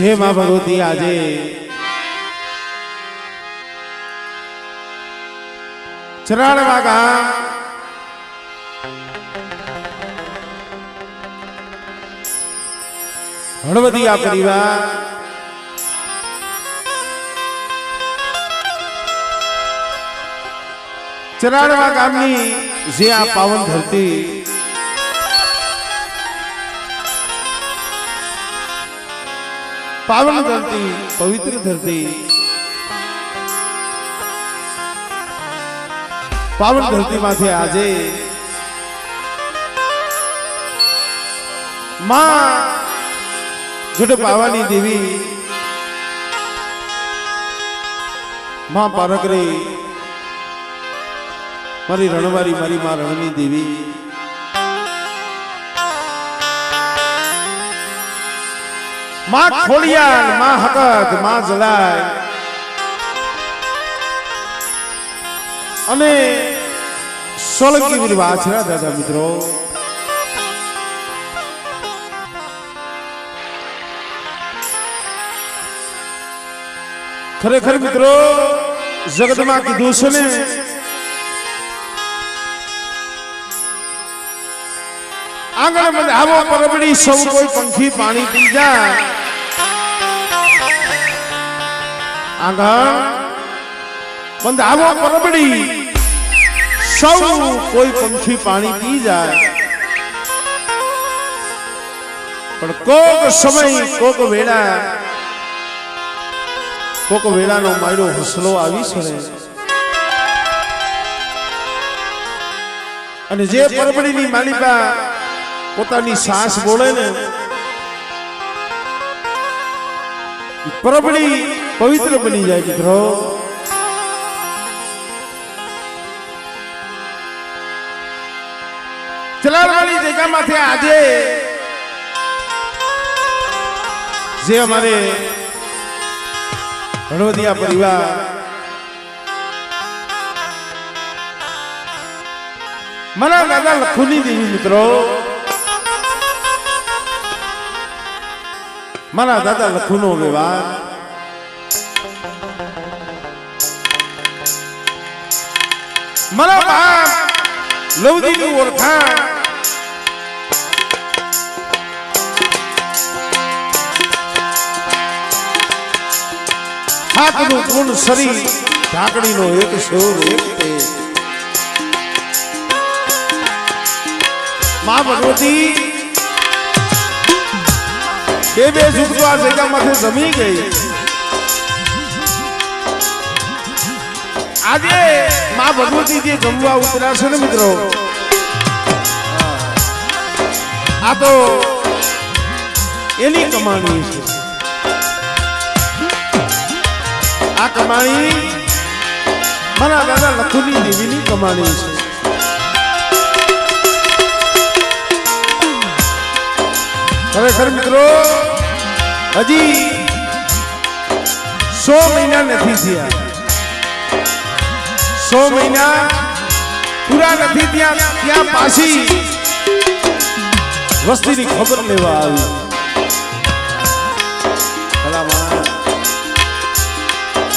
જે માં ભગવતી આજે ચરાડવા ગામ હળવદિયા પરિવાર ચરાડવા ગામની જે આ પાવન ધરતી પાવન ધરતી પવિત્ર ધરતી પાવન ધરતીમાંથી આજે માં જડ પાવાની દેવી માં પારકરી મારી રણવારી મારી માં રણની દેવી માં ખોડિયાર માં હકત માં જલાય અને સોલંકી વીર વાછરા દાદા મિત્રો ખરેખર મિત્રો જગતમાં કીધું છે ને આંગણ બંધાવો પરબડી સૌ કોઈ પંખી પાણી પી જાય આંગણ બંધાવો પરબડી સૌ કોઈ પંખી પાણી પી જાય પણ કોક સમય કોક વેળાનો માયરો હસલો આવી છે અને જે પરબડીની માલિકા પોતાની સાસ બોલે ને પરબડી પવિત્ર બની જાય મિત્રો ચલાડવાની જગ્યામાંથી આજે જે અમારે હળવદિયા પરિવાર મારા દાદા લખુની દેવી મિત્રો મારા દાદા લખુનો વ્યવહાર મારા બાપ લવદીનું ઓળખાણ હાથનું ગુણ શરીર ઢાંકણીનો એક શોર એક તેજ માં ભગવતી બે જુગતો આ જગ્યામાંથી જમી ગઈ આજે માં ભગવતી જે જમવા ઉતર્યા છે ને મિત્રો આ તો એની કમાણી છે આ કમાણી મારા દાદા લખુની દેવીની કમાણી છે ખરેખર મિત્રો હજી 100 મહિના નથી થયા 100 મહિના પૂરા નથી ત્યાં પાછી વસ્તીની ખબર લેવા આવી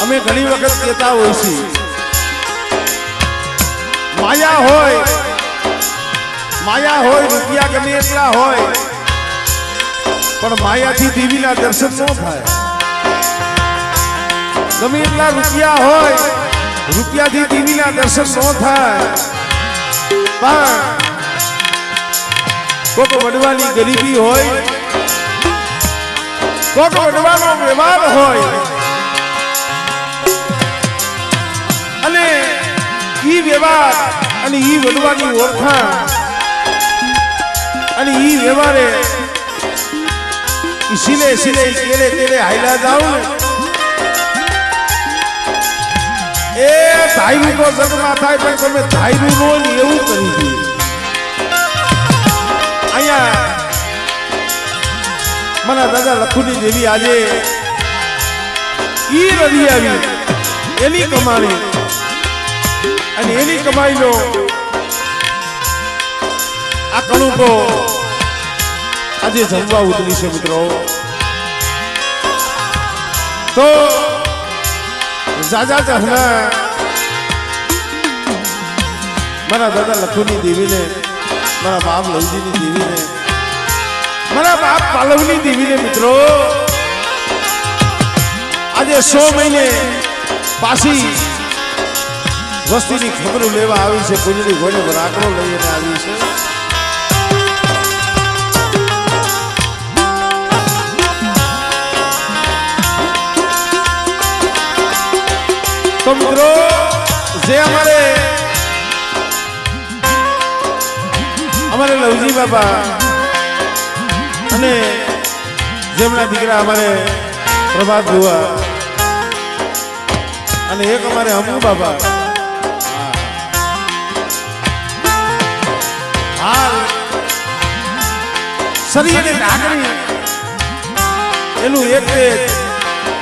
અમે ઘણી વખત કહેતા હોય છે માયા હોય રૂપિયા ગમે એટલા હોય પણ માયાથી દેવીના દર્શન ન થાય ગમે એટલા રૂપિયા હોય રૂપિયાથી દેવીના દર્શન ન થાય પણ કોક વડવાની ગરીબી હોય કોક વડવાનો વ્યવહાર હોય અને ઈ વ્યવહાર અને ઈ વડવાની ઓળખાણ અને ઈ વ્યવહારે સિલે તેરે તેરે હાઈલા જાઉં એ ધાયરું તો જગમાં થાય પણ તમે ધાયરું નો એવું કરી દીધું અહીંયા મારા દાદા લખુની દેવી આજે ઈ રડી આવી એની કમાણી અને એની કમાઈનો આ કણુકો આજે જમવા ઉતરી છે મિત્રો તો જાજા જહના મારા દાદા લખુની દેવીને, મારા બાપ લવજીની દેવીને, મારા બાપ પાલવની દેવીને મિત્રો આજે 100 મહિને પાછી વસ્તીની ખબરો લેવા આવી છે. કુંજળી ઘોડે રાકડો લઈને આવી છે. તો મિત્રો જે અમારે લવજી બાપા અને જેમના દીકરા અમારે પ્રભાત ભુવા અને એક અમારે અમુ બાપા હાલ સરી અને ઢાકણી એનું એક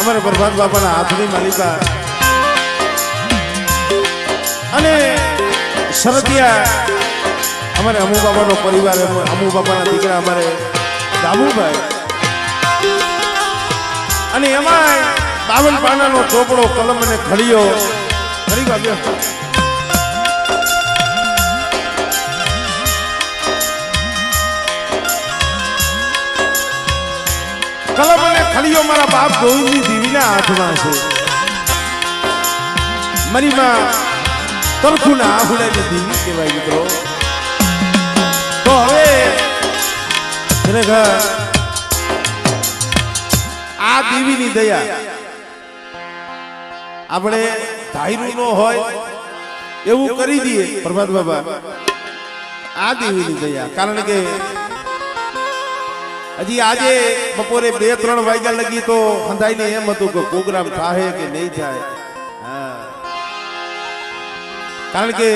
અમારે પ્રભાત બાપાના હાથની માલિકા અને શરતિયા અમારે અમુ બાપાનો પરિવાર, અમુ બાપાના દીકરા અમારે દામુભાઈ અને એમાં 52 પાનાનો ચોપડો, કલમ અને ઘડીઓ ફરી બાબ્યો. કલમ અને ખડીઓ મારા બાપ ગોવિંદની દેવીના હાથમાં છે. મારી માં તરખુના આહુડાની દેવી કહેવાય મિત્રો. તો હવે ખરેખર આ દેવીની દયા આપણે ધાર્યું ન હોય એવું કરી દઈએ પ્રભાત બાબા. આ દેવીની દયા, કારણ કે હજી આજે બપોરે 2-3 વાગ્યા લગી તો હંધાઈને એમ હતું કે પ્રોગ્રામ થાય કે નહીં થાય. કારણ કે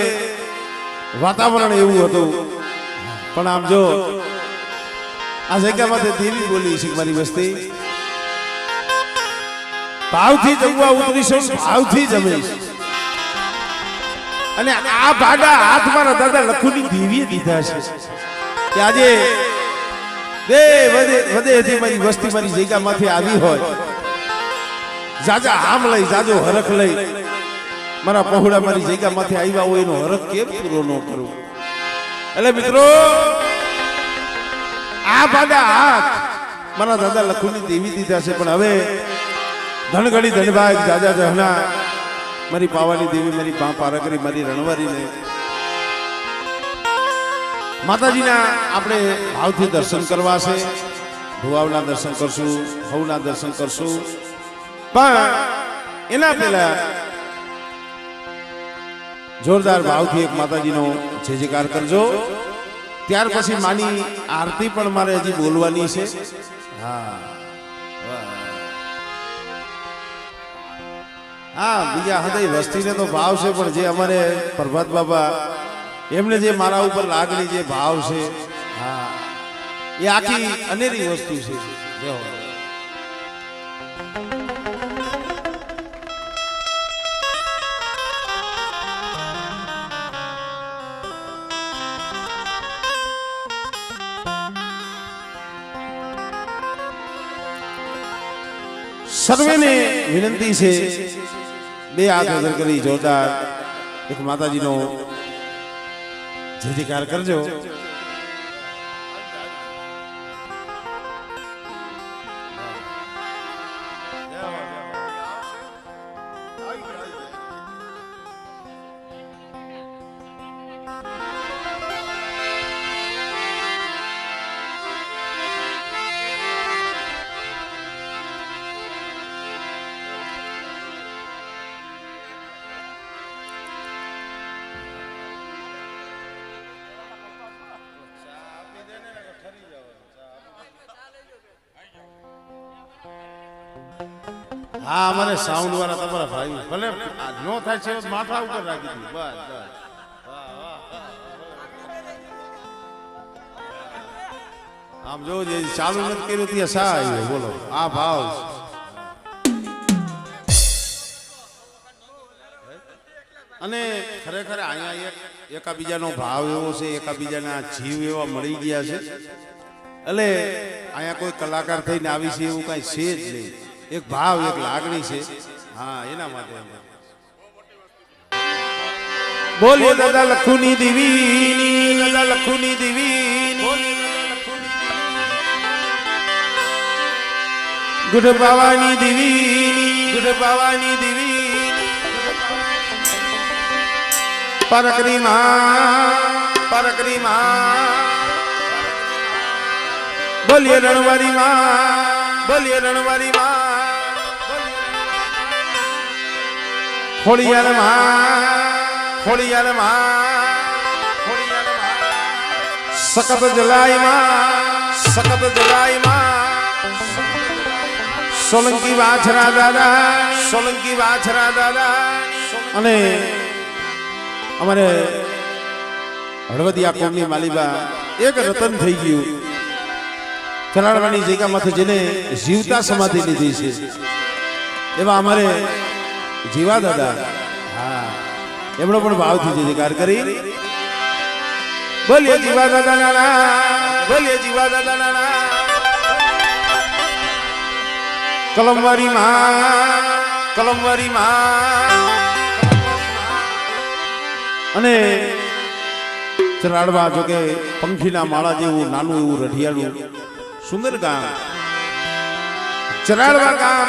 વાતાવરણ એવું હતું. પણ આમ જો આ જગ્યામાંથી દેવી બોલી છે મારી વસ્તી, ભાવથી જમવા ઉતરીશું, ભાવથી જમીશ. અને આ ભાડા હાથ મારા દાદા લખુની દેવીએ દીધા છે કે આજે વધેથી મારી વસ્તી મારી જગ્યામાંથી આવી હોય, જાજા આમ લઈ, જાજો હરખ લઈ મારા પહોળા મારી જગ્યામાંથી આવ્યા હોય એનો હરખ કેમ પૂરો ન કરું. એટલે મિત્રો આ ભાડા હાથ મારા દાદા લખુની દેવી દીધા છે. પણ હવે ધનગડી ધનભાગ જાજા જહના મારી પાવાની દેવી, મારી પા પારકરી, મારી રણવારીને માતાજીના આપણે ભાવથી દર્શન કરવા છે. ભુવાવના દર્શન કરશું, હવના દર્શન કરશું. પણ એના પહેલા જોરદાર ભાવથી એક માતાજીનો જય જયકાર કરજો. ત્યાર પછી માની આરતી પણ મારે હજી બોલવાની છે. હા બીજા હૃદય વસ્તીને તો ભાવ છે, પણ જે અમારે પ્રભાત બાબા એમને જે મારા ઉપર લાગણી, જે ભાવ છે, હા એ આખી અનેરી વસ્તુ છે. સર્વેને વિનંતી છે, 2 હાથ અધર કરી જોરદાર એક માતાજીનો જય જયકાર કરજો. હા અમારે સાઉન્ડ વાળા તમારા ભાઈ ભલે નો થાય છે માથા ઉપર રાખી દીધું. બસ આમ જો જે ચાલુ નથી કર્યું ત્યાં શા આવ્યો બોલો. આ ભાવ અને ખરેખર અહીંયા એકાબીજાનો ભાવ એવો છે, એકાબીજાના જીવ એવા મળી ગયા છે. એટલે અહીંયા કોઈ કલાકાર થઈને આવી છે એવું કઈ છે જ નહીં. એક ભાવ એક લાગણી છે હા એના માટે બોલીએ દાદા લખુની દેવીની દાદા લખુની દેવીની ગુડ બાવાની દેવીની ગુડ બાવાની દેવીની પરકરી માં બોલીએ રણવારી માં બોલીએ રણવારી માં ખોડિયાર માં સખત જલાઈ માં સોલંકી વાછરા દાદા અને અમારે હળવદિયા કોમની માલીબા એક રતન થઈ ગયું ચલાડવાની જગ્યામાંથી જેને જીવતા સમાધિ લીધી છે એવા અમારે જીવા દાદા હા એમનો પણ ભાવથી જયકાર કરી બોલીએ જીવા દાદા નાના બોલીએ જીવા દાદા નાના કલમવારી માં અને ચરાડવા જો કે પંખીના માળા જેવું નાનું એવું રઢિયાળું સુંદર ગામ ચરાડવા ગામ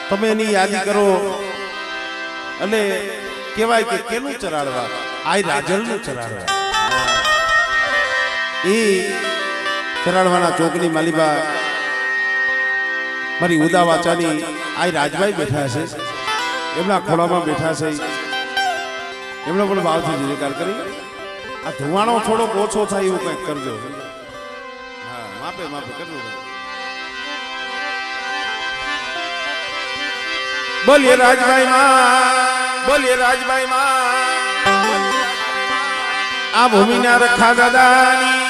તમે એની યાદી કરો અને કહેવાય કે કેનું ચરાડવા આ રાજલનું ચરાડવા એ ચરાડવાના ચોકની માલીબા મારી ઉદા વાચાની આ રાજભાઈ બેઠા છે એમના ખોળામાં બેઠા છે એમનો પણ ભાવથી જયકાર કરી આ ધુવાણો થોડોક ઓછો થાય એવું કંઈક કરજો હા માપે કરજો બોલીએ રાજભાઈ માં આ ભૂમિના રખા દાદાની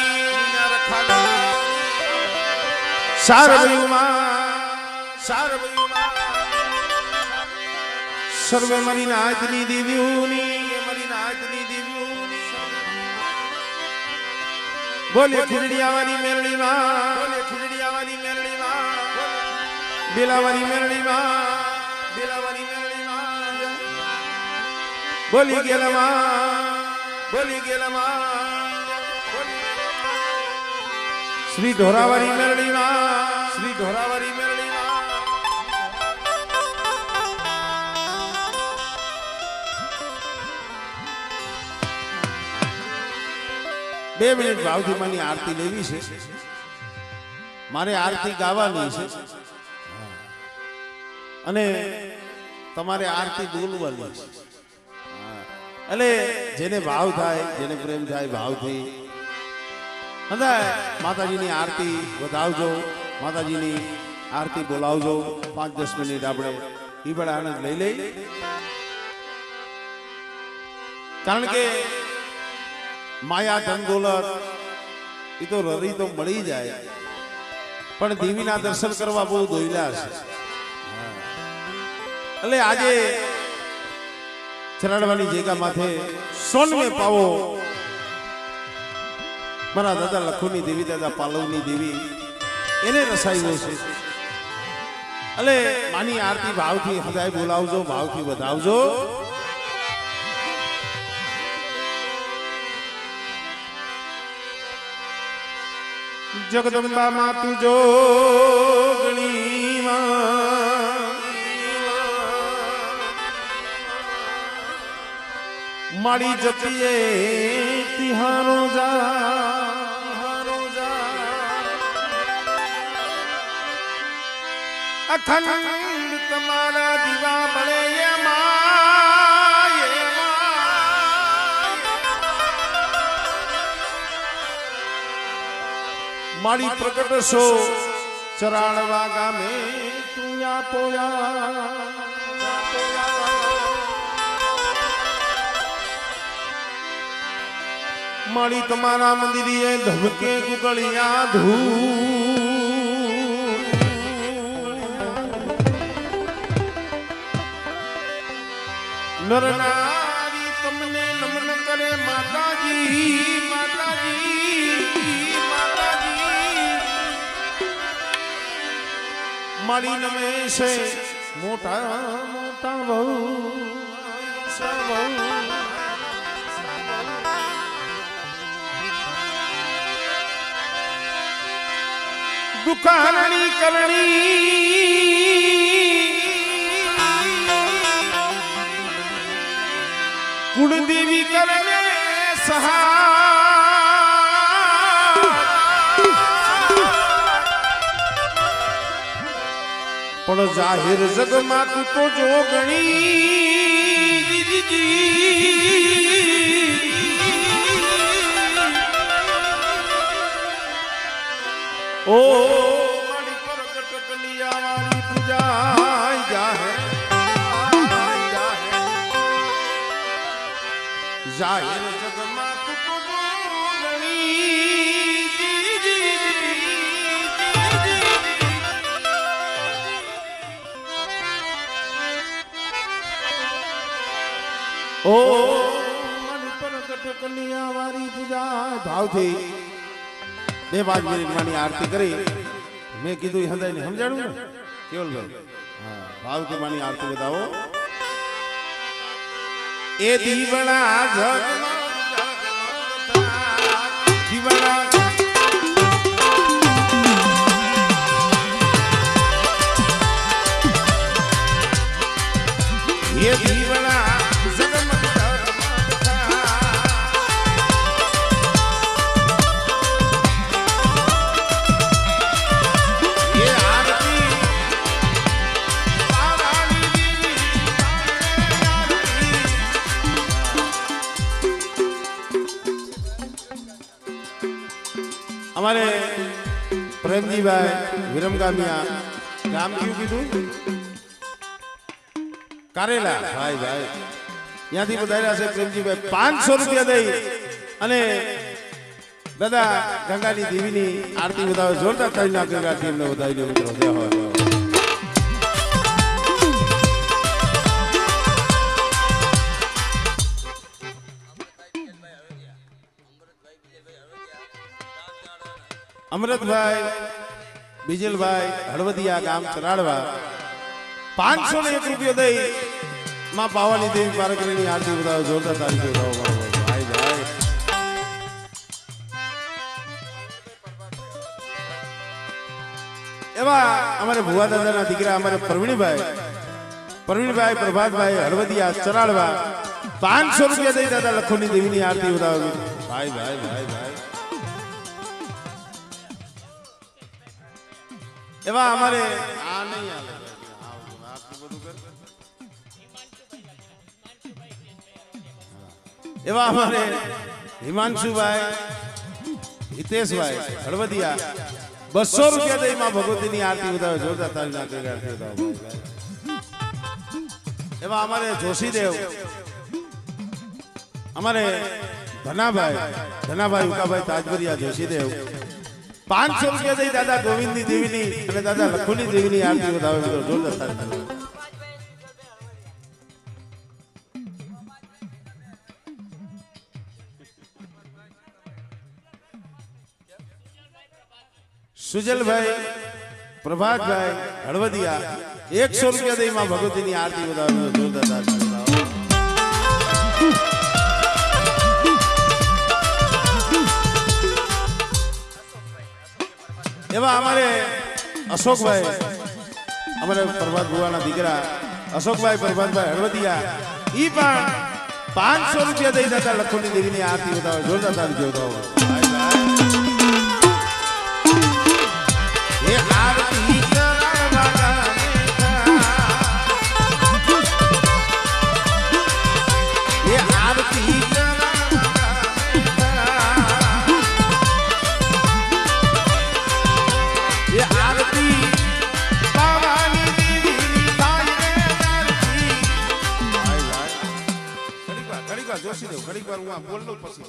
સર્વે મારી નાચની દેવીઓની બોલે ખીજડીયાવાની મેરડીમાં બેલાવાની મેરડીમાં બોલી ગેલામાં શ્રી ઢોરાવારી મેરડીમાં બે મિનિટ ભાવથી માની આરતી લેવી છે મારે આરતી ગાવાની છે અને તમારે આરતી બોલવાની છે એટલે જેને ભાવ થાય જેને પ્રેમ થાય ભાવથી અને માતાજીની આરતી વધાવજો માતાજીની આરતી બોલાવજો 5-10 મિનિટ આપણે ઈ બડા આનંદ લઈ લઈ કારણ કે માયા ધન દોલત એ તો રરી તો મળી જાય પણ દેવીના દર્શન કરવા બહુ દોયલા છે એટલે આજે ચરાડવાની જગ્યા માથે સોનમે પાવો મારા દાદા લખુની દેવી દાદા પાલવની દેવી એને રસાયો છે એટલે માની આરતી ભાવથી હૃદય બોલાવજો ભાવથી વધાવજો જગદંબા માતુ જોગણી માડી જતીએ તિહારો અખંડ તમારા દીવા બળે માડી પ્રગટ છો ચરાડવા ગામે તુયા પોયા માડી તમારા મંદિરે ધમકે ગુગળિયા ધૂળ નર નારી તમને નમન કરે માતાજી મારી નમે છે મોટા મોટા બહુ દુકાનની કરણી કુળદેવી કરને સહાય પણ જાહેર જગમાં તું તો જો ગણી ઓ મારી પ્રગટ કલિયાવાળી પૂજા જાહે જાહેર જગમાં તું તો જો ગણી ઓ મારી પ્રગટ કલિયાવાળી પૂજા ભાવથી 2-5 મિનિટ માની આરતી કરી મેં કીધું હૃદય ને સમજાણું ને કેવલભાઈ હા ભાવથી માની આરતી બતાવો એ દીવડા દીવડા એ દીવડા हमारे प्रेमजी भाई विरमगामिया गाम क्यों कीधुं कारेला भाई भाई यहाँ थी बताया से प्रेमजी भाई 500 रुपया दई अने दादा गंगानी देवीनी आरती बतावे जोरदार ताली नाखेगा टीम ने बताई दे मित्रों जय हो अमृत भाई बिजल भाई हड़वदिया गाम चराड़वा 501 रुपया दई मां पावानी देवी पारकरी आरती बताओ जोरदार ताली बताओ भाई भाई एवा हमारे भुआ दादा ना दीकरा हमारे प्रवीण भाई प्रभात भाई हड़वदिया चराड़वा 500 रुपया दई दादा लखोनी देवी आरती बताओ भाई भाई भाई भाई एवा हमारे आ नहीं आले एवा हमारे हिमांशु भाई हितेश भाई हड़वदिया 200 रुपया दे मां भगवती नी आरती बताओ जोरदार ताली नाखेगा आरती बताओ एवा हमारे जोशी देव हमारे धना भाई उका भाई ताजबरिया जोशी देव 500 रुपया दई दादा गोविंदी देवीनी અને દાદા લખુની દેવીની આરતી બતાવે મિત્રો જોરદાર તાળી सुजल भाई प्रभात भाई हड़वदिया 100 रुपया दई मां भगवतीनी आरती बतावे जोरदार ताली एवं हमारे अशोक भाई हमारे प्रभात बुआ ना दीकरा अशोक भाई प्रभात भाई हड़वदिया 500 रुपया दई दादा लखोनी देवी ने आरती बताओ जोरदार ताली बताओ भाई भाई ये आरती करावा ये आरती ये आरती पावानी देवी ताई रे आरती भाई भाई घड़ी बार जोशी देव घड़ी बार हुआ बोल लो पसी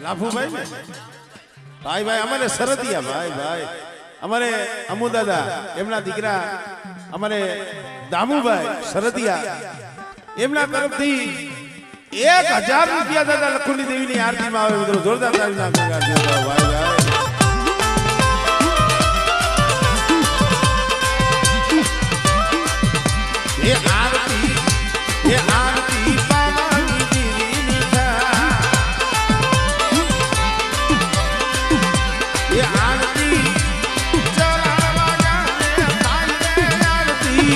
लाभू भाई भाई भाई हमारे सरदिया भाई भाई हमारे अमू दादा एमना दीकरा हमारे दामू भाई सरदिया एमना तरफ थी ₹1000 દાદા લખુની દેવીની આરતીમાં આવે મિત્રો જોરદાર તાળી નાખો ભાઈ ભાઈ ये आरती पावानी दीवी था ये आरती चलावा गाने ताले आरती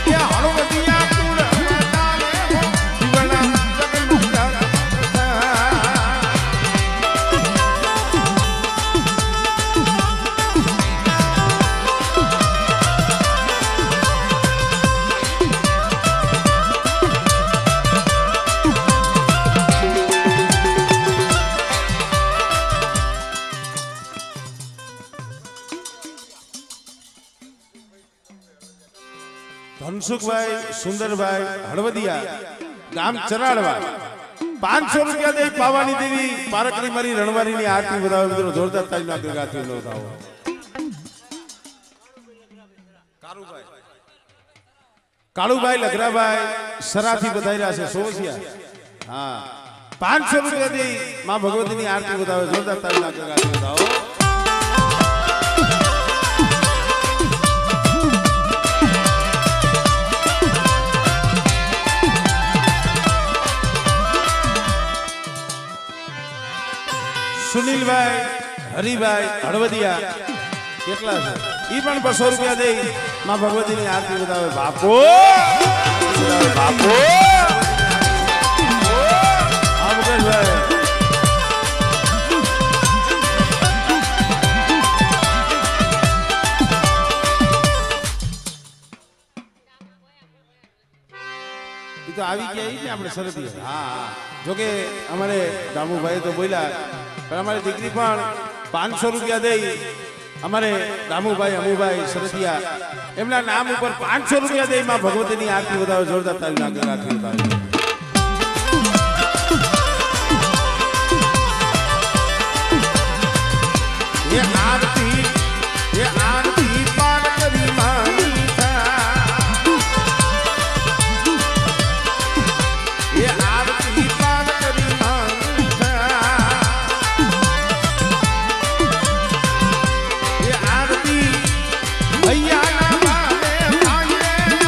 ये हलवतिया कुल ताले हो जीवना जगन्नाथ ધનસુખભાઈ સુંદરભાઈ હળવદિયા ગામ ચરાડવા ₹500 દે પાવાની દેવી પારકની મારી રણવારીની આરતી વધાવો મિત્રો જોરદાર તાળીના ગગાથી નોંધાવો કાળુભાઈ લગરાભાઈ સરાથી બધાયરા છે સોવસિયા હા ₹500 દે માં ભગવતીની આરતી વધાવો જોરદાર તાળીના ગગાથી નોંધાવો સુનિલભાઈ હરિભાઈ હળવદિયા કેટલા છે ઈ પણ ₹200 દે માં ભગવતીની આરતી વધાવે બાપો બાપો આ મુકેશભાઈ ઈ તો આવી ગયા ઈ ને આપણે સરદી હા જોકે અમારે દામુભાઈ તો બોલ્યા પણ અમારી દીકરી પણ ₹500 દે અમારે દામુભાઈ અમુભાઈ સરદિયા એમના નામ ઉપર ₹500 દે માં ભગવતીની આરતી વધાવે જોરદાર તાળી નાખી વધાવે ये आरती पार करी मानी था ये आरती पार करी मानी था ये आरती भैया ना माने भाई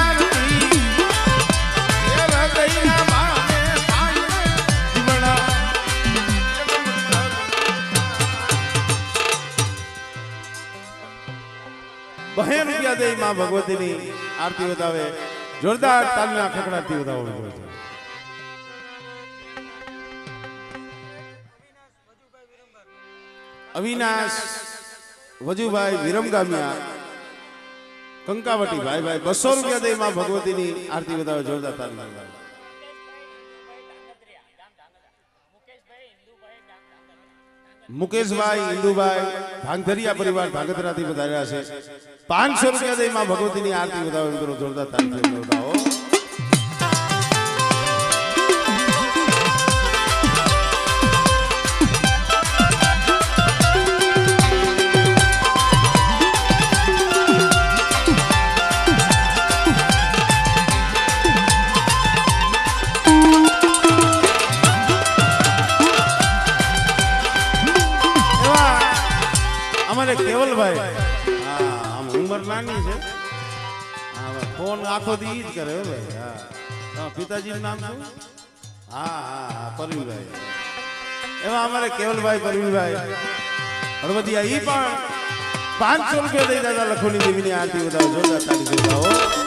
आरती ये हृदय ना माने भाई जीवना ₹2 દે માં ભગવતીની આરતી વધાવે જોરદાર તાલના ખકડાતી વધાવો અવિનાશ વજુભાઈ વિરમગામિયા કંકાવટી ભાઈ ભાઈ ₹200 દે માં ભગવતીની આરતી વધાવે જોરદાર તાલના મુકેશભાઈ ઇન્દુભાઈ ભાંગધરિયા પરિવાર ભાગધરાથી વધાર્યા છે ₹500 દે માં ભગવતીની આરતી વધાવો મિત્રો જોરદાર તાળી વધાવો અમારે કેવલભાઈ હા આમ ઉંમર નાની છે હા ફોન આખો દી જ કરે ભાઈ હા પિતાજીનું નામ શું હા હા હા પરવીનભાઈ એવા અમારે કેવલભાઈ પરવીનભાઈ હળવદિયા ઈ પણ ₹500 દઈ દાદા લખોની દેવીની આરતી વધાવો જોરદાર તાળી વધાવો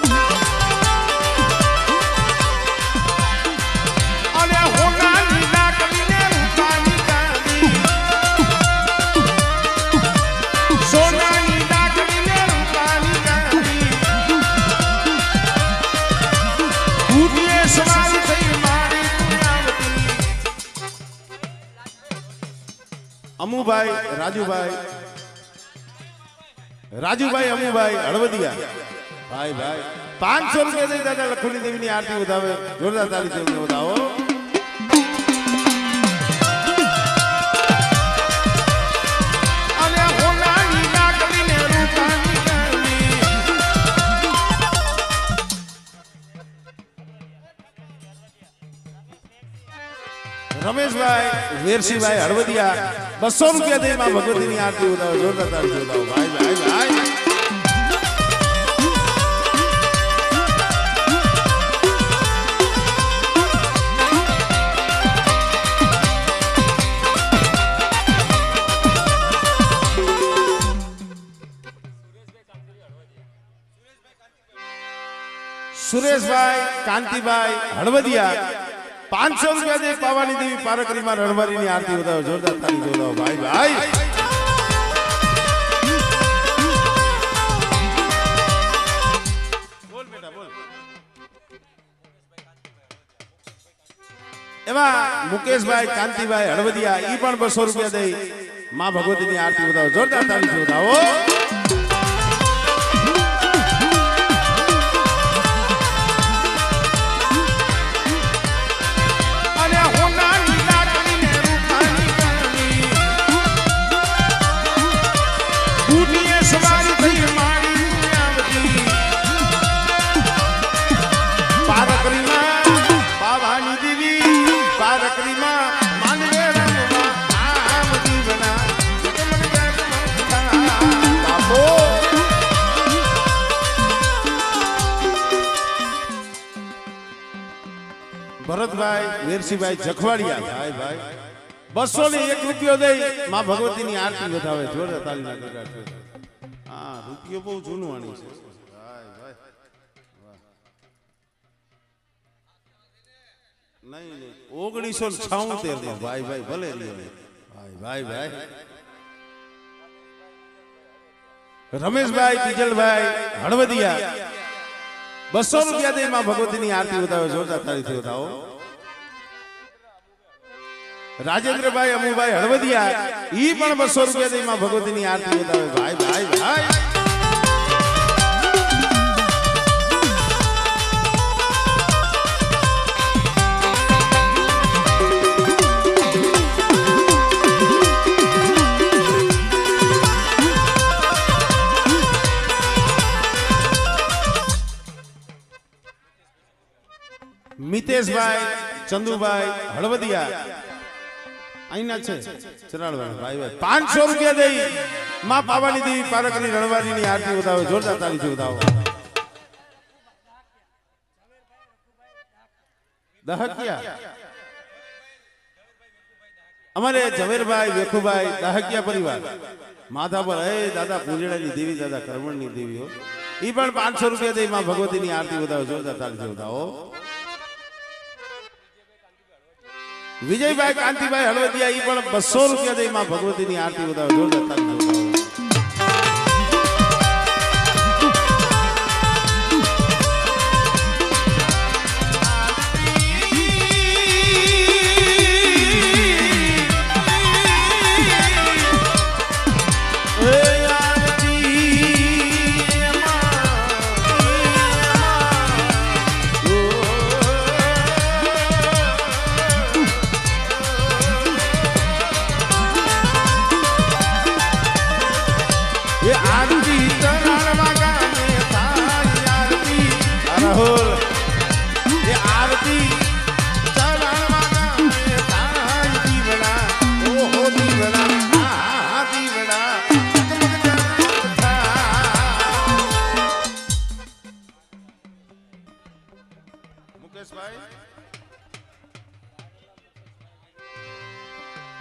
અમુભાઈ રાજુભાઈ અમુભાઈ હળવદિયા ભાઈ ભાઈ ₹500 દઈ દાદા લખોની દેવીની આરતી વધાવે જોરદાર તાળી વધાવો રમેશભાઈ વેરસીભાઈ હળવદિયા 200 રૂપિયા દઈ માં ભગવતીની આરતી ઉતારો જોરદાર તાળી ઉતારો ભાઈ ભાઈ ભાઈ સુરેશભાઈ કાંતિભાઈ હળવદિયા 500 રૂપિયા દે પાવાની દેવી પારકરી માં રણવારીની આરતી ઉતારો જોરદાર તાળી જોડાવો ભાઈ ભાઈ બોલ બેટા બોલ એમાં મુકેશભાઈ કાંતિભાઈ હળવદિયા ઈ પણ 200 રૂપિયા દે માં ભગવતીની આરતી ઉતારો જોરદાર તાળી જોડાવો ભરતભાઈ વેરસીભાઈ જખવાડિયા ભાઈ ભાઈ 201 રૂપિયો દઈ માં ભગવતીની આરતી વધાવે જોરદાર તાળીના ગગડાટ હા રૂપિયો બહુ જૂનું આણી છે ભાઈ ભાઈ નહીં નહીં 1976 માં ભાઈ ભાઈ ભલે રહ્યો ભાઈ ભાઈ ભાઈ રમેશભાઈ તીજલભાઈ હળવદિયા 200 રૂપિયા દે માં ભગવતીની આરતી ઉતારો જોરદાર તાળીથી ઉતારો રાજેન્દ્રભાઈ અમુભાઈ હળવદિયા ઈ પણ 200 રૂપિયા દે માં ભગવતીની આરતી ઉતારો ભાઈ ભાઈ ભાઈ મિતેશભાઈ ચંદુભાઈ હળવદિયા અહીંના છે ચરાળભાઈ ભાઈ ભાઈ 500 રૂપિયા દઈ માં પાવાની દેવી પારકરી રણવારીની આરતી ઉતારો જોરદાર તાળીથી ઉતારો દહકિયા અમારે ઝવેરભાઈ વેખુભાઈ દહકિયા પરિવાર માથા પર હે દાદા પૂજડાની દેવી દાદા કર્મણની દેવી હો ઈ પણ 500 રૂપિયા દઈ માં ભગવતીની આરતી ઉતારો જોરદાર તાળીથી ઉતારો વિજયભાઈ કાંતિભાઈ હળવદિયા ઈ પણ 200 રૂપિયા દઈ માં ભગવતીની આરતી ઉતારો જોરદાર તાળી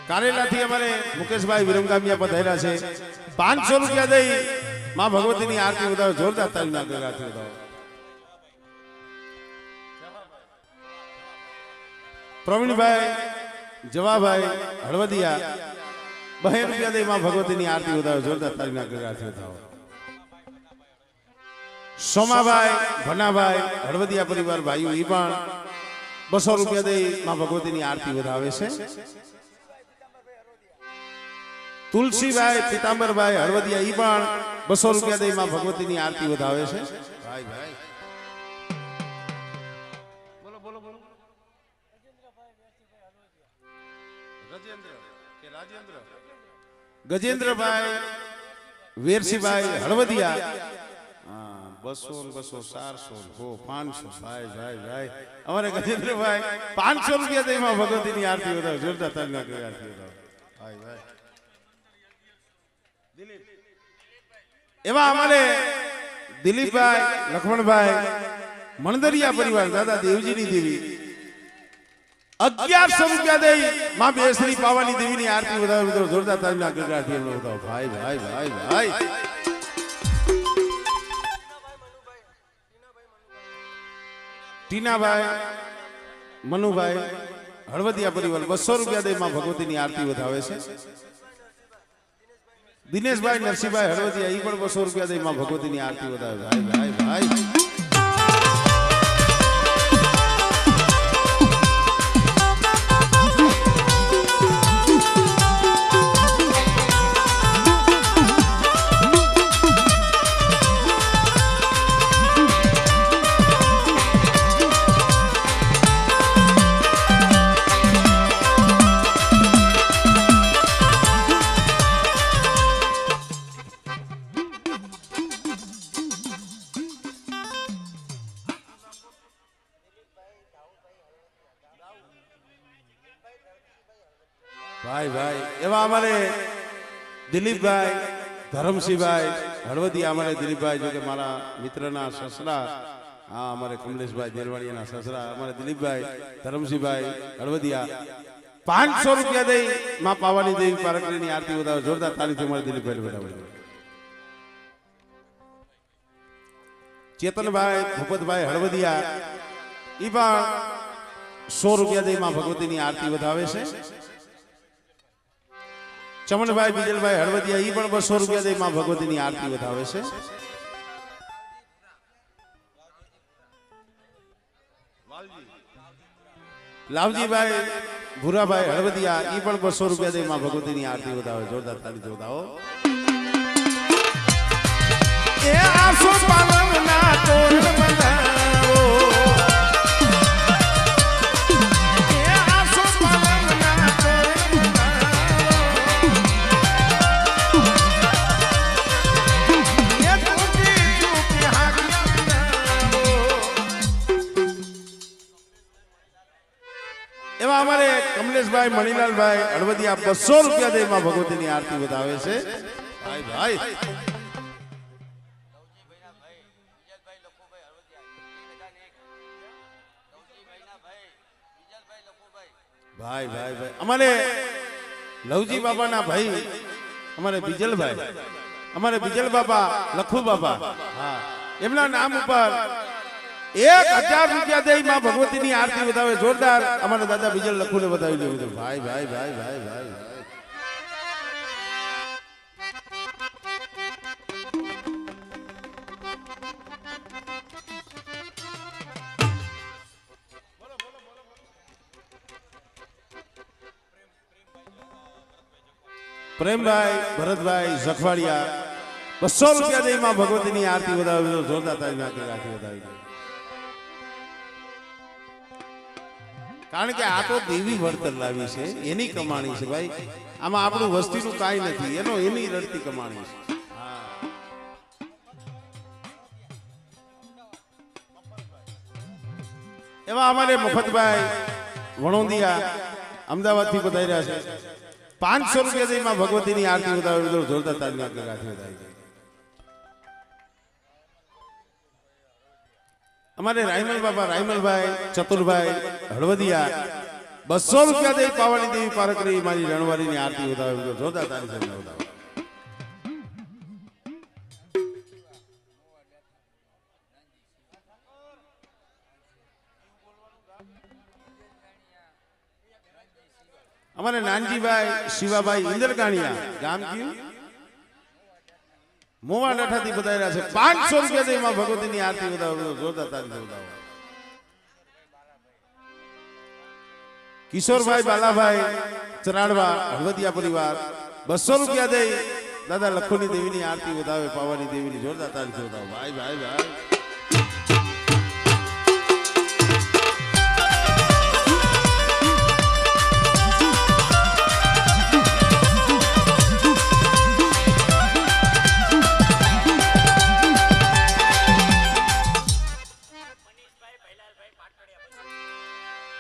કારેલાથી અમારે મુકેશભાઈ વિરમગામિયા પધાર્યા છે 500 રૂપિયા દઈ માં ભગવતીની આરતી ઉતારો જોરદાર તાળીના ગગડાટથી ઉતારો પ્રવીણભાઈ જવાભાઈ હળવદિયા 200 રૂપિયા દઈ માં ભગવતીની આરતી ઉતારો જોરદાર તાળીના ગગડાટથી ઉતારો સોમાભાઈ ભનાભાઈ હળવદિયા પરિવાર ભાઈઓ ઈ પણ 200 રૂપિયા દઈ માં ભગવતીની આરતી વધાવે છે તુલસીભાઈ પિતાંબરભાઈ હળવદિયા ઈ પણ 200 રૂપિયા દઈ માં ભગવતીની આરતી વધાવે છે ભાઈ ભાઈ બોલો બોલો બોલો ગજેન્દ્રભાઈ વેરસીભાઈ હળવદિયા 200 ને 200 400 હો 500 ભાઈ ભાઈ ભાઈ અમારે ગજેન્દ્રભાઈ 500 રૂપિયા દઈ માં ભગવતીની આરતી વધાવો જોરદાર તાલીના કરી આરતી વધાવો ભાઈ ભાઈ દિલીપ એવા અમારે દિલીપભાઈ લખમણભાઈ મણદરિયા પરિવાર દાદા દેવજીની દેવી 1100 રૂપિયા દઈ માં બેસરી પાવાની દેવીની આરતી વધાવો જોરદાર તાલીના કરી આરતી વધાવો ભાઈ ભાઈ ભાઈ ભાઈ ટીનાભાઈ મનુભાઈ હળવદિયા પરિવાર 200 રૂપિયા દઈ માં ભગવતીની આરતી વધાવે છે દિનેશભાઈ નરસિંહભાઈ હળવદિયા ઈ પણ 200 રૂપિયા દઈ માં ભગવતીની આરતી વધાવે ભાઈ ભાઈ ભાઈ ભાઈ ભાઈ એવા અમારે દિલીપભાઈ ધરમસિંહભાઈ હળવદિયા અમારે દિલીપભાઈ જો કે મારા મિત્રના સસરા હા અમારે કમલેશભાઈ દેરવાડિયાના સસરા અમારે દિલીપભાઈ ધરમસિંહભાઈ હળવદિયા 500 રૂપિયા દઈ માં પાવાની દેવી પારકરીની આરતી વધાવે જોરદાર તારીથી અમારે દિલીપભાઈ વધાવે ચેતનભાઈ ભૂપતભાઈ હળવદિયા ઈ પણ 100 રૂપિયા દઈ માં ભગવતીની આરતી વધાવે છે ચમનભાઈ બીજલભાઈ હળવદિયા ઈ પણ 200 રૂપિયા દઈ માં ભગવતીની આરતી વધાવે છે લાવજીભાઈ ભૂરાભાઈ હળવદિયા ઈ પણ 200 રૂપિયા દઈ માં ભગવતીની આરતી વધાવે જોરદાર તાળી વધાવો એ આસો પાલનના તોરણ બંધાવો એવા અમારે કમલેશભાઈ મણીલાલભાઈ હળવદિયા 200 રૂપિયા દઈ માં ભગવતીની આરતી વધાવે છે ભાઈ ભાઈ ભાઈ ભાઈ ભાઈ અમારે લવજી બાબાના ભાઈ અમારે બીજલભાઈ અમારે બીજલ બાબા લખુ બાબા હા એમના નામ ઉપર 1000 રૂપિયા દઈ માં ભગવતીની આરતી વધાવે જોરદાર અમારા દાદા બીજલ લખુને વધાવી લેવું ભાઈ ભાઈ ભાઈ ભાઈ ભાઈ પ્રેમભાઈ ભરતભાઈ જખવાડિયા 200 રૂપિયા દઈ માં ભગવતીની આરતી વધાવી જોરદાર તારી આરતી વધાવી કારણ કે આ તો દેવી વર્તન લાવી છે એની કમાણી છે ભાઈ આમાં આપણું વસ્તીનું કાંઈ નથી એની રડતી કમાણી છે એવા અમારે મફતભાઈ વણોદિયા અમદાવાદથી પધાર્યા છે 500 રૂપિયા દઈ માં ભગવતીની આરતી વધાવી જોરદાર તારી આરતી વધાવી અમારે રાયમલ બાબા રાયમલભાઈ ચતુરભાઈ હળવદિયા 200 રૂપિયા દઈ પાવાની દેવી પારકરી મારી રણવારીની આરતી વધાવે જોરદાર તારી વધાવે અમારે નાનજીભાઈ શિવાભાઈ ઇન્દરકાણિયા ગામ કયું મોવા ડઠાથી બતાવ્યા છે 500 રૂપિયા દઈ માં ભગવતીની આરતી વધાવો જોરદાર તારી વધાવો કિશોરભાઈ બાલાભાઈ ચરાડવા હળવદિયા પરિવાર 200 રૂપિયા દઈ દાદા લખોની દેવીની આરતી વધાવે પાવાની દેવીની જોરદાર તારી વધાવો ભાઈ ભાઈ ભાઈ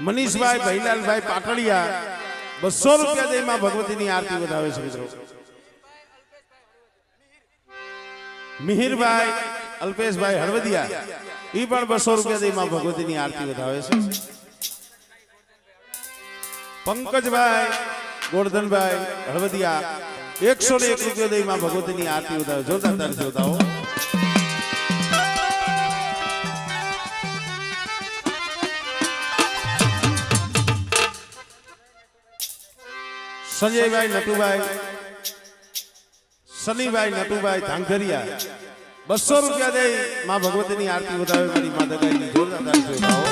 મનીષભાઈ ભૈલાલભાઈ પાટડિયા 200 રૂપિયા દઈ માં ભગવતીની આરતી વધાવે છે મિત્રો. મિહિરભાઈ અલ્પેશભાઈ હળવદિયા ઈ પણ 200 રૂપિયા દઈ માં ભગવતીની આરતી વધાવે છે. પંકજભાઈ ગોરધનભાઈ હળવદિયા 101 રૂપિયા દઈ માં ભગવતીની આરતી વધાવે. જોરદાર તાળી જોતાઓ. સંજયભાઈ નટુભાઈ સનીભાઈ નટુભાઈ ધાંગધરિયા 200 રૂપિયા દઈ માં ભગવતીની આરતી વધાવે. મારી માતા ગાયની જોરદાર તાળી જોતાઓ.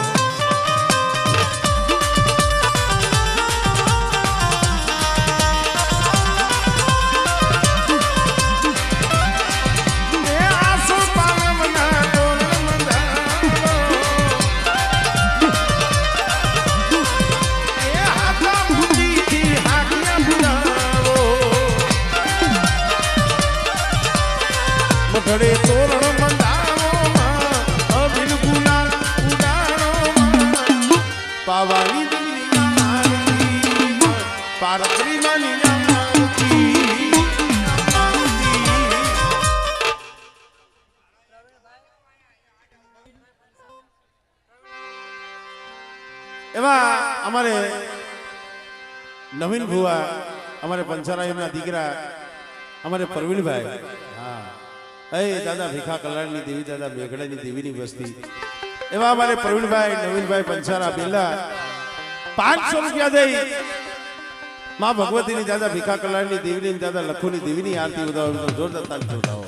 ઘડે તોરણ મંડાણોમાં અબિલ ગુલાલ ઉડાણોમાં પાવાની દીકરી પારત્રી માની એવા અમારે નવીન ભુવા અમારે પંચારાયના દીકરા અમારે પરવીણભાઈ. હા એ દાદા ભીખા કલ્યાણની દેવી દાદા મેઘડાની દેવીની વસ્તી એવા અમારે પ્રવીણભાઈ નવીનભાઈ પંચારા બેલા 500 રૂપિયા દઈ માં ભગવતીની દાદા ભીખા કલ્યાણની દેવીની દાદા લખોની દેવીની આરતી વધાવો. જોરદાર તાળી જોતાઓ.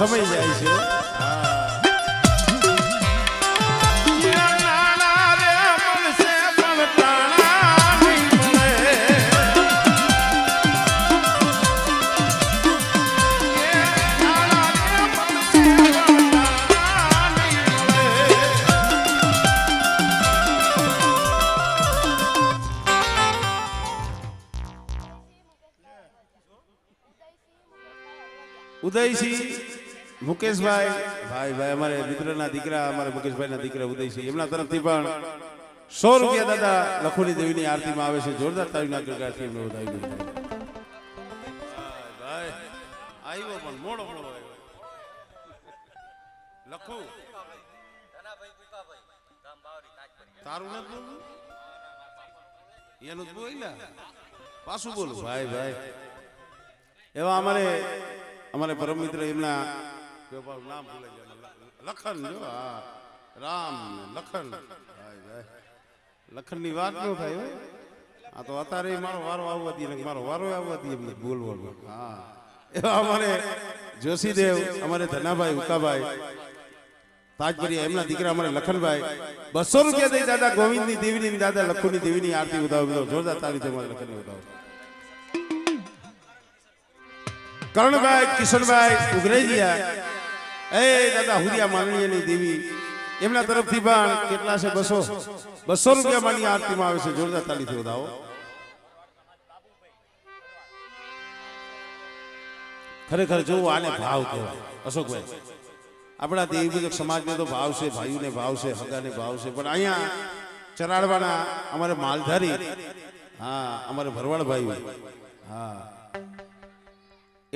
સમય જાય છે. ઉદયસિંહ મુકેશભાઈ ભાઈ ભાઈ અમારે મિત્રના દીકરા અમારે મુકેશભાઈના દીકરા ઉદયસિંહ એમના તરફથી પણ 100 રૂપિયા દાદા લખોની દેવીની આરતીમાં આવે છે. જોરદાર તાળીના ગણગણાટથી એમને વધાવી દીધા. ભાઈ આવ્યો પણ મોડો આવ્યો. લખો તારું નથી એનું જ બોલ્યા પાછું બોલું. ભાઈ ભાઈ એવા અમારે પરમ મિત્ર એમના નામ ભૂલાઈ ગયા. લખન જો હા રામ લખન લખન ની વાત ન થાય. આ તો અત્યારે મારો વારો આવવાથી મારો વારો આવવાથી એમને બોલવાનું. હા એવા અમારે જોશીદેવ અમારે ધનાભાઈ ઉકાભાઈ તાજપરિયા એમના દીકરા અમારે લખનભાઈ 200 રૂપિયા દઈ દાદા ગોવિંદની દેવીની દાદા લખોની દેવીની આરતી વધાવો. જોરદાર તાળી છે અમારે લખનની વધાવો. કરણભાઈ કિશનભાઈ ઉગરેજીયા એ દાદા હુરિયા માનણીયની દેવી એમના તરફથી પણ કેટલા છે 200 રૂપિયા માની આરતીમાં આવે છે. જોરદાર તાળીથી વધાવો. ખરેખર જોવો આને ભાવ કહેવાય. અશોકભાઈ આપણા દેવી પૂજક સમાજને તો ભાવ છે, ભાઈઓને ભાવ છે, હગાને ભાવ છે, પણ અહીંયા ચરાડવાના અમારે માલધારી હા અમારે ભરવાડ ભાઈઓ હા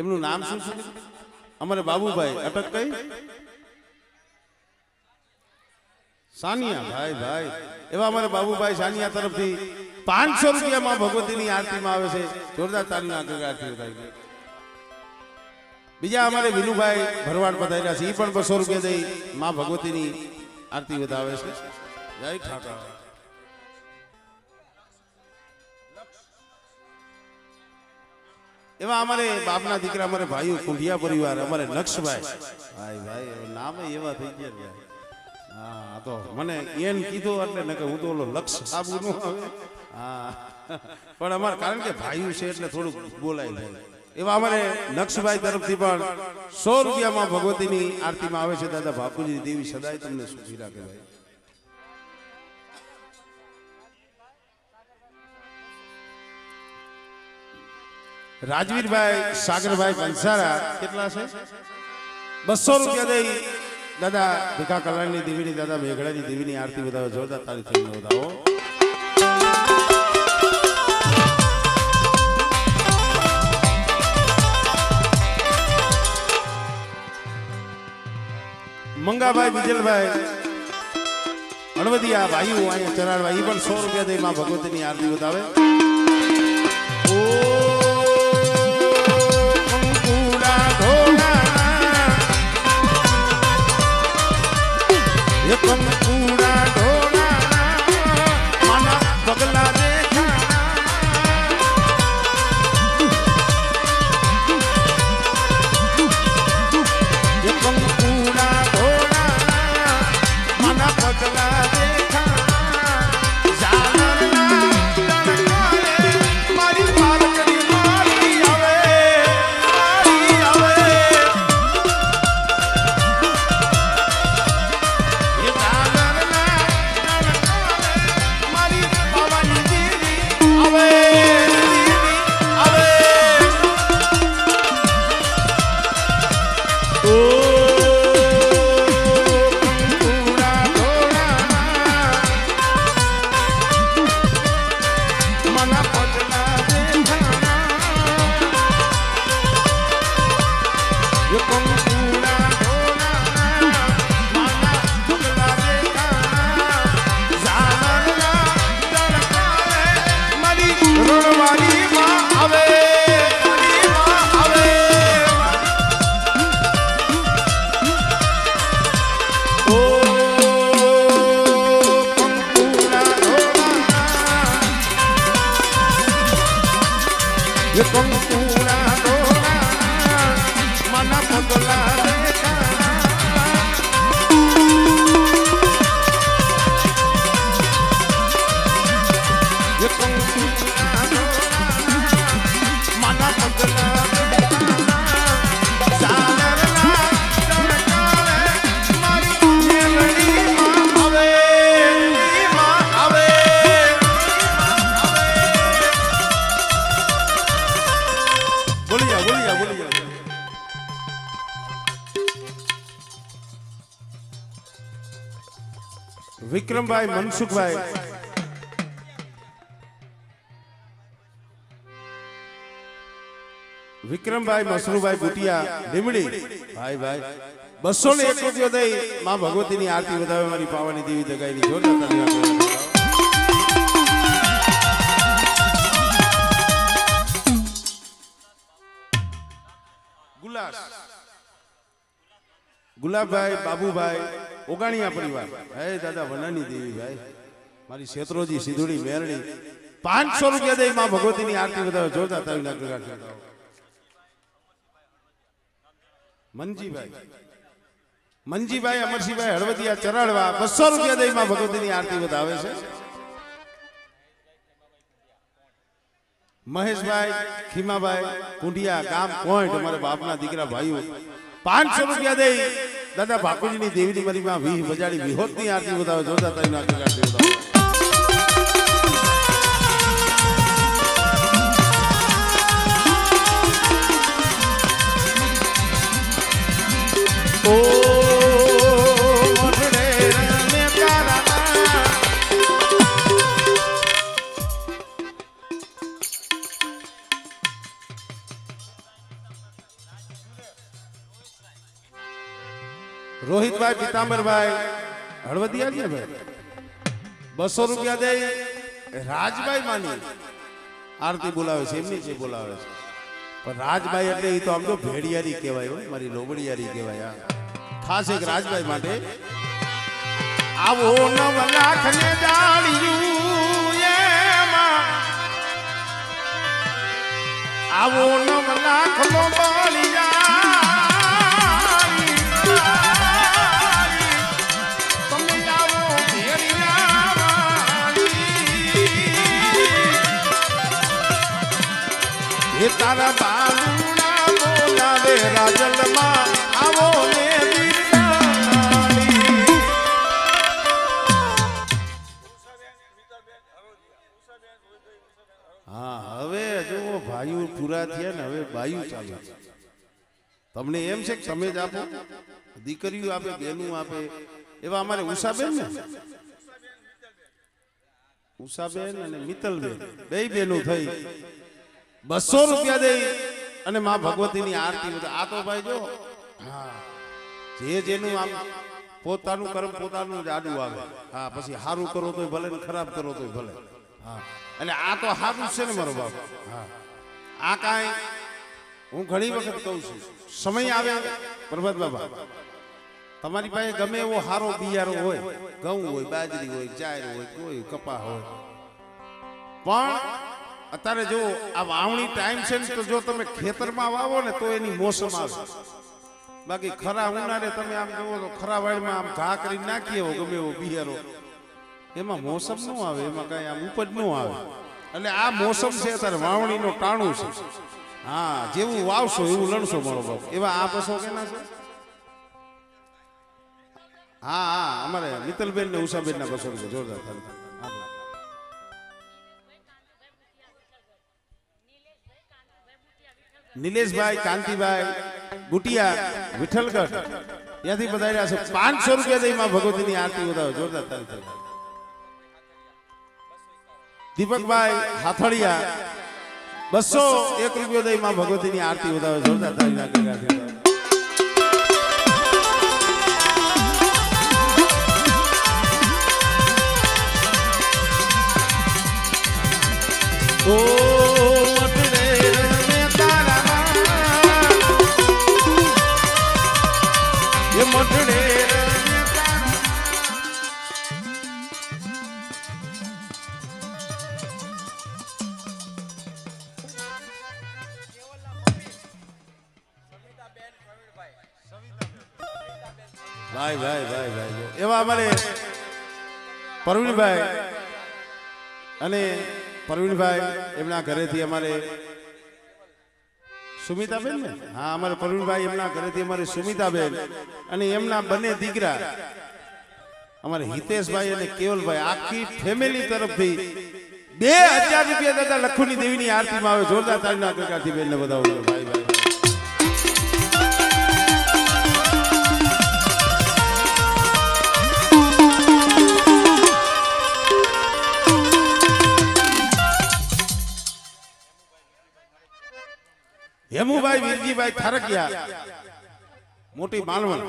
એમનું નામ શું છે? અમારે બાબુભાઈ અટક કઈ સાનિયા ભાઈ ભાઈ એવા અમારે બાબુભાઈ સાનિયા તરફથી 500 રૂપિયામાં ભગવતીની આરતીમાં આવે છે. જોરદાર તાળીના ગણગણાટથી વધાવી. બીજા અમારે વિનુભાઈ ભરવાડ પધાર્યા છે. એ પણ 200 રૂપિયા દઈ માં ભગવતીની આરતી વધાવે છે. જય ઠાકર. એવા અમારે બાપના દીકરા અમારે ભાઈઓ કુંઢિયા પરિવાર અમારે નક્ષભાઈ ભાઈ ભાઈ નામ એવા થઈ ગયા હા તો મને એન કીધું એટલે ને કે હું તો ઓલો લક્ષ સાબુ નો આવે હા પણ અમારે કારણ કે ભાઈઓ છે એટલે થોડુંક બોલાય જાય એવા અમારે નક્ષભાઈ તરફથી પણ 100 રૂપિયામાં ભગવતીની આરતીમાં આવે છે દાદા બાપુજી દેવી સદાય તમને સુખી રાખે ભાઈ રાજવીરભાઈ સાગરભાઈ કંસારા કેટલા છે 200 રૂપિયા દઈ દાદા ભીખા કલાની દેવીની દાદા મેઘડાની દેવીની આરતી વધાવો જોરદાર તારી થઈને વધાવો મંગાભાઈ વિજલભાઈ હળવદિયા ભાઈઓ અહીંયા ચરાડવા એ પણ 100 રૂપિયા દઈ માં ભગવતીની આરતી વધાવે વિક્રમભાઈ મનસુખભાઈ વિક્રમભાઈ મસરૂભાઈ બુટિયા લીમડી ભાઈ ભાઈ 201 રૂપિયા દઈ માં ભગવતીની આરતી વધાવે મારી પાવાની દેવી જગાઈની જોરદાર ગુલાસ ગુલાબભાઈ બાબુભાઈ ઓગાણિયા પરિવાર હે દાદા વનાની દેવી ભાઈ મારી ક્ષેત્રોજી સિધુડી મેરડી 500 રૂપિયા દઈ માં ભગવતીની આરતી વધાવે જોરદાર તાળી નાખી મનજીભાઈ અમરસિંહભાઈ હળવદિયા ચરાડવા 200 રૂપિયા દઈ માં ભગવતીની આરતી વધાવે છે મહેશભાઈ ખીમાભાઈ કુંડિયા ગામ પોઈન્ટ અમારા બાપના દીકરા ભાઈઓ 500 રૂપિયા દઈ દાદા ભાકુજીની દેવીની મરીમાં વી બજાડી વિહોતની આરતી વધાવે જોરદાર તાળી નાખી વધાવે રોહિતભાઈ પિતાંબરભાઈ હળવદિયા છે ભાઈ 200 રૂપિયા દે રાજભાઈ માની આરતી બોલાવે છે એમની છે બોલાવે છે પણ રાજભાઈ એટલે એ તો આમ તો ભેડિયારી કહેવાય હોય મારી લોબડિયારી કહેવાય ખાસ એક રાજભાઈ માટે આવો 9 લાખ ને ડાળિયું એમાં આવો 9 લાખ નો બળિયા તમે એ તારા બાલુડા બોલાવે રાજલમાં આવો ને હા હવે જો ભાઈઓ પૂરા થયા ને હવે બાયું ચાલુ છે તમને એમ છે કે તમે જ આપો દીકરીઓ આપે બેનું આપે એવા અમારે ઉષાબેન ને ઉષાબેન અને મિત્તલબેન બે બેનું થઈ 200 રૂપિયા દઈ અને માં ભગવતીની આરતી આ તો ભાઈ જો હા જે જેનું આમ પોતાનું કર્મ પોતાનું જ આડું આવે હા પછી સારું કરો તોય ભલે ને ખરાબ કરો તોય ભલે હા અને આ તો સારું છે ને મારો બાપ હા આ કાંઈ હું ઘણી વખત કહું છું સમય આવે પ્રભાત બાબા તમારી પાસે ગમે એવો હારો બિયારો હોય ઘઉં હોય બાજરી હોય ચાર હોય કોઈ કપા હોય પણ અત્યારે જો આ વાવણી ટાઈમ છે ને તો જો તમે ખેતરમાં વાવો ને તો એની મોસમ આવે બાકી ખરા ઉનાળે તમે આમ જુઓ તો ખરા વાળમાં આમ ઘા કરી નાખીએ એવો ગમે એવો બિયારો એમાં મોસમ ન આવે એમાં કઈ આમ ઉપજ ન આવે એટલે આ મોસમ છે અત્યારે વાવણીનો ટાણું છે હા જેવું વાવશો એવું લણશો મારો બાપ એવા આ બસો કેના છે હા હા અમારે મિત્તલબેન ને ઉષાબેન ના બસો જોરદાર થાય નિલેશભાઈ કાંતિભાઈ ગુટિયા વિઠ્ઠલગઢ ત્યાંથી બધાયા છે 500 રૂપિયા દઈ માં ભગવતીની આરતી વધાવો જોરદાર થાય દીપકભાઈ હાથળિયા 201 રૂપિયા દઈ માં ભગવતીની આરતી વધાવો જોરદાર થાય ઓ ભાઈ ભાઈ ભાઈ ભાઈ એવા અમારે પરવીનભાઈ અને પરવીનભાઈ એમના ઘરેથી અમારે સુમિતાબેન ને હા અમારે પરવીનભાઈ એમના ઘરેથી અમારે સુમિતાબેન અને એમના બંને દીકરા અમારે હિતેશભાઈ અને કેવલભાઈ આખી ફેમિલી તરફથી 2000 રૂપિયા દાદા લખુની દેવીની આરતીમાં આવે જોરદાર તાળીના ગણગણથી બેનને બધાવો ભાઈ ભાઈ હેમુભાઈ વીરજીભાઈ થારકિયા મોટી માલવણ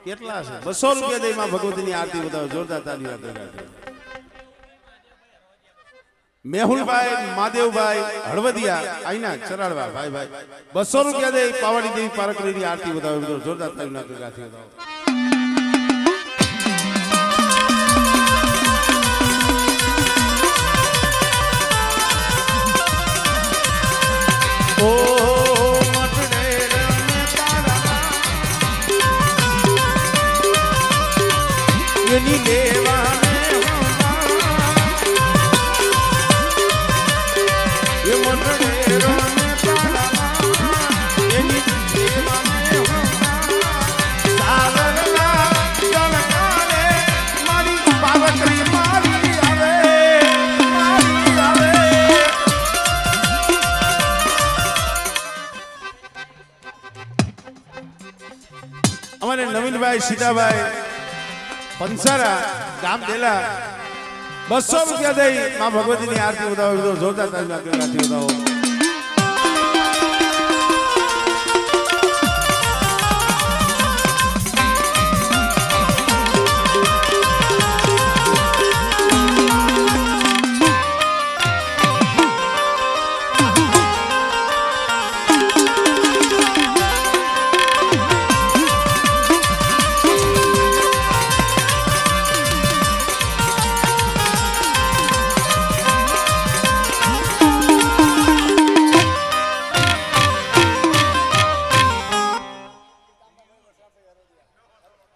કેટલા છે 200 રૂપિયા દઈ માં ભગવતીની આરતી બતાવો જોરદાર તાળીઓ આપે મેહુલભાઈ માદેવભાઈ હળવદિયા આઈના ચરાડવા ભાઈ ભાઈ 200 રૂપિયા દઈ પાવાડી દેવી પારકરીની આરતી બતાવો જોરદાર તાળીઓ આપે બતાવો અમારે નવીનભાઈ સીતાભાઈ પંસારા ગામ દેલા 200 રૂપિયા દઈ માં ભગવતીની આરતી બતાવો જોરદાર તાળીઓ આરતી બતાવો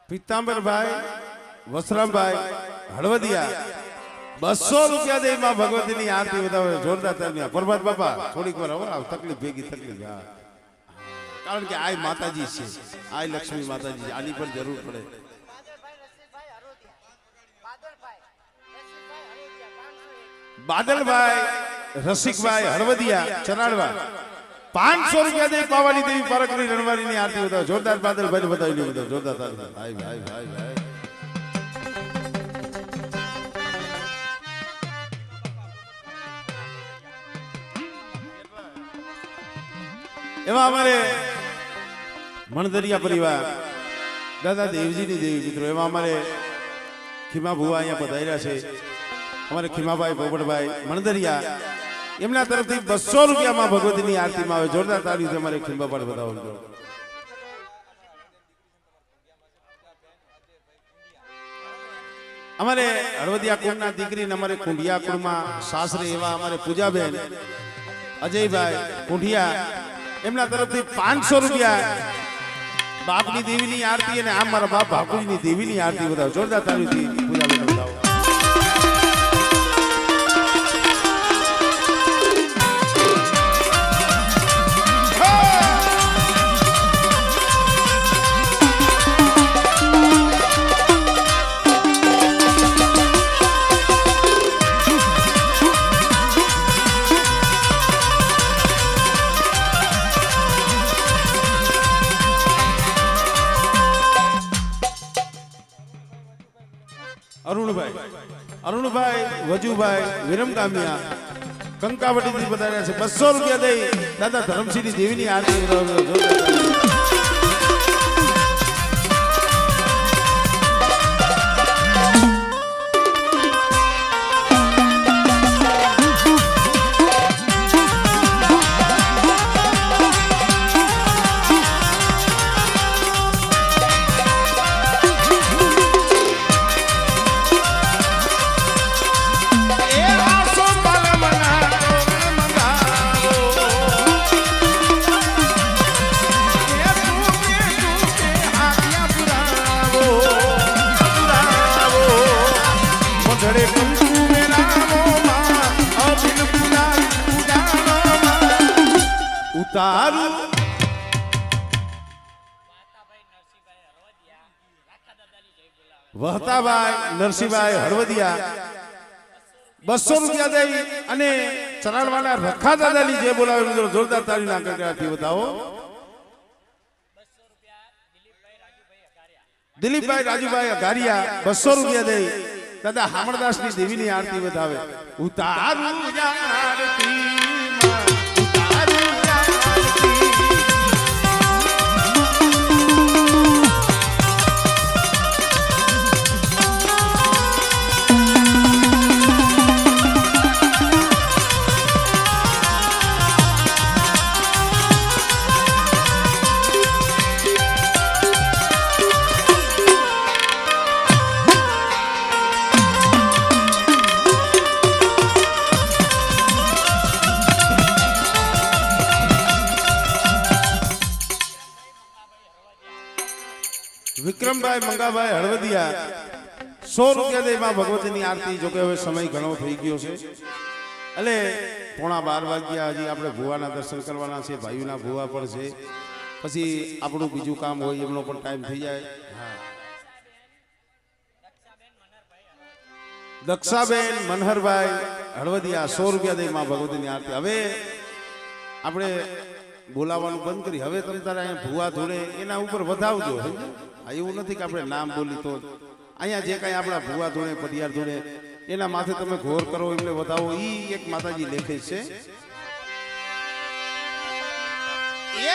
પિતાંબરભાઈ વસરામભાઈ હળવદિયા ₹200 દે માં ભગવતીની આરતી વધાવે જોરદાર તાલીમ. પ્રભાત બાપા થોડીક વાર હવે આવ તકલીફ ભેગી તકલીફ. હા, કારણ કે આ માતાજી છે, આ લક્ષ્મી માતાજી છે, આની પર જરૂર પડે. બાદલભાઈ રસિકભાઈ હળવદિયા ચરાડવા ₹500 દે પાવાની દેવી પારકરી રણવારીની આરતી વધાવે જોરદાર. બાદલભાઈ બતાવી લ્યો બધા જોરદાર તાલીમ. ભાઈ ભાઈ ભાઈ ભાઈ એવા અમારે મણદરિયા પરિવાર દાદા દેવજીની દેવી મિત્રો, એવા અમારે ખીમા ભુવા અહીંયા પધાર્યા છે. અમારે ખીમાભાઈ પોપટભાઈ મણદરિયા, એમના તરફથી ₹200 માં ભગવતીની આરતીમાં આવે જોરદાર તાળીથી અમારે ખીમાભાઈ બતાવો. અમારે હળવદિયા કુળના દીકરી ને અમારે કુંડિયા કુળમાં સાસરે એવા અમારે પૂજાબેન અજયભાઈ કુંડિયા, એમના તરફથી ₹500 બાપની દેવીની આરતી અને આમ મારા બાપ ભાકુજીની દેવીની આરતી બતાવો જોરદાર તાળીથી પૂજાબેન બતાવો. અરુણભાઈ વજુભાઈ વિરમગામિયા કંકાવટીથી બતાવ્યા છે. ₹200 દઈ દાદા ધરમસિંહની દેવીની આરતી. ઉતારું વહતાભાઈ નરસિંહભાઈ હળવદિયા ₹200 દઈ અને ચરાડવાના રખા દાદાની જે બોલાવે મિત્રો જોરદાર તાળીના ગગડાટથી બતાવો. દિલીપભાઈ રાજુભાઈ અઘારિયા ₹200 દઈ દાદા હામણદાસની દેવીની આરતી વધાવે. ઉતારું વિક્રમભાઈ મંગાભાઈ હળવદિયા ₹100 દે માં ભગવતીની આરતી. જોકે હવે સમય ઘણો થઈ ગયો છે, એટલે 11:15 વાગ્યા. હજી આપણે ભુવાના દર્શન કરવાના છે, ભાઈઓના ભુવા પણ છે, પછી આપણું બીજું કામ હોય એમનો પણ ટાઈમ થઈ જાય. દક્ષાબેન મનહરભાઈ હળવદિયા ₹100 દે માં ભગવતીની આરતી. હવે આપણે બોલાવવાનું બંધ કરી, હવે તમે તારે અહીંયા ભુવા ધોળે એના ઉપર વધાવજો. એવું નથી કે આપણે નામ બોલી તો અહીંયા જે કાંઈ આપણા ભુવા ધોળે પટિયાર ધોળે એના માથે તમે ઘોર કરો એમને વધાવો. ઈ એક માતાજી લેખે છે. એ